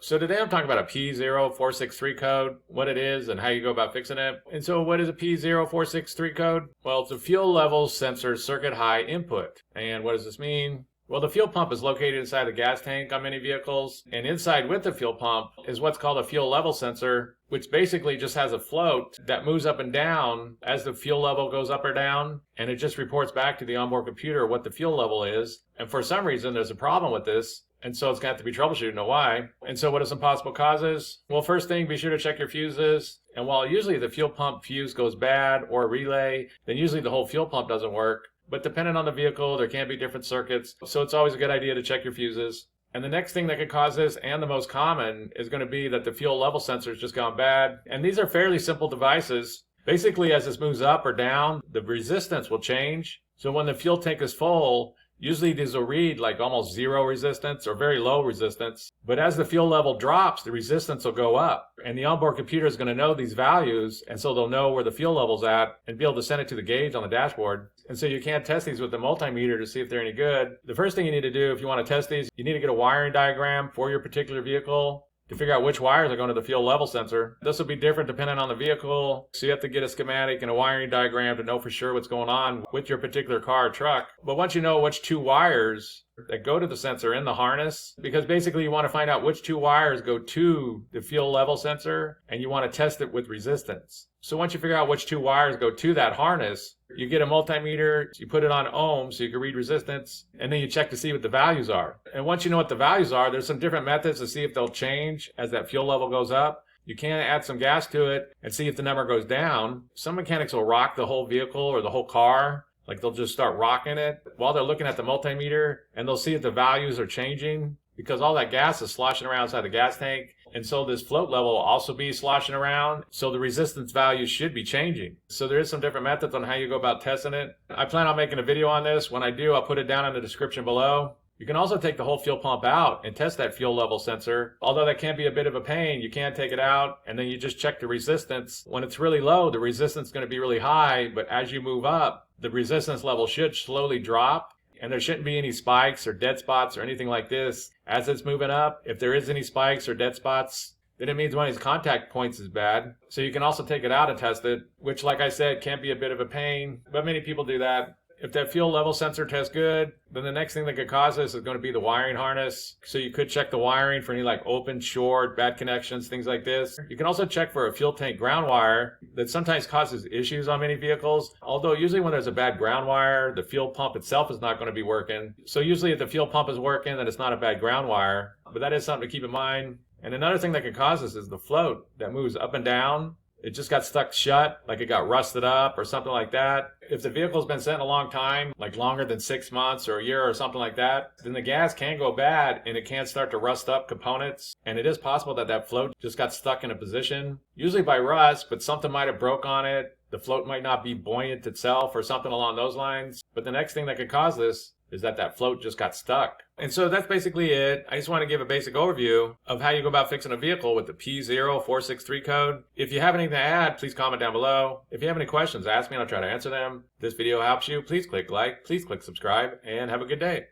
So today I'm talking about a P0463 code, what it is and how you go about fixing it. And so what is a P0463 code? Well, it's a fuel level sensor circuit high input. And what does this mean? Well, the fuel pump is located inside the gas tank on many vehicles, and inside with the fuel pump is what's called a fuel level sensor, which basically just has a float that moves up and down as the fuel level goes up or down, and it just reports back to the onboard computer what the fuel level is. And for some reason, there's a problem with this, and so it's going to have to be troubleshooted. Know why? And so what are some possible causes? Well, first thing, be sure to check your fuses. And while usually the fuel pump fuse goes bad or a relay, then usually the whole fuel pump doesn't work. But depending on the vehicle, there can be different circuits. So it's always a good idea to check your fuses. And the next thing that could cause this, and the most common, is going to be that the fuel level sensor has just gone bad. And these are fairly simple devices. Basically, as this moves up or down, the resistance will change. So when the fuel tank is full, usually these will read like almost zero resistance or very low resistance. But as the fuel level drops, the resistance will go up. And the onboard computer is going to know these values, and so they'll know where the fuel level's at and be able to send it to the gauge on the dashboard. And so you can't test these with the multimeter to see if they're any good. The first thing you need to do if you want to test these, you need to get a wiring diagram for your particular vehicle to figure out which wires are going to the fuel level sensor. This will be different depending on the vehicle, so you have to get a schematic and a wiring diagram to know for sure what's going on with your particular car or truck. But once you know which two wires that go to the sensor in the harness, because basically you want to find out which two wires go to the fuel level sensor, and you want to test it with resistance. So once you figure out which two wires go to that harness, you get a multimeter, you put it on ohms so you can read resistance, and then you check to see what the values are. And once you know what the values are, there's some different methods to see if they'll change as that fuel level goes up. You can add some gas to it and see if the number goes down. Some mechanics will rock the whole vehicle or the whole car. Like they'll just start rocking it while they're looking at the multimeter, and they'll see if the values are changing because all that gas is sloshing around inside the gas tank. And so this float level will also be sloshing around. So the resistance values should be changing. So there is some different methods on how you go about testing it. I plan on making a video on this. When I do, I'll put it down in the description below. You can also take the whole fuel pump out and test that fuel level sensor. Although that can be a bit of a pain, you can take it out and then you just check the resistance. When it's really low, the resistance is going to be really high. But as you move up, the resistance level should slowly drop. And there shouldn't be any spikes or dead spots or anything like this as it's moving up. If there is any spikes or dead spots, then it means one of these contact points is bad. So you can also take it out and test it, which, like I said, can be a bit of a pain, but many people do that. If that fuel level sensor tests good, then the next thing that could cause this is going to be the wiring harness. So you could check the wiring for any like open, short, bad connections, things like this. You can also check for a fuel tank ground wire that sometimes causes issues on many vehicles. Although usually when there's a bad ground wire, the fuel pump itself is not going to be working. So usually if the fuel pump is working, then it's not a bad ground wire. But that is something to keep in mind. And another thing that can cause this is the float that moves up and down. It just got stuck shut, like it got rusted up or something like that. If the vehicle's been sitting a long time, like longer than 6 months or a year or something like that, then the gas can go bad and it can start to rust up components. And it is possible that that float just got stuck in a position, usually by rust, but something might have broke on it. The float might not be buoyant itself or something along those lines. But the next thing that could cause this is that that float just got stuck. And so that's basically it. I just want to give a basic overview of how you go about fixing a vehicle with the P0463 code. If you have anything to add, please comment down below. If you have any questions, ask me and I'll try to answer them. If this video helps you, please click like, please click subscribe, and have a good day.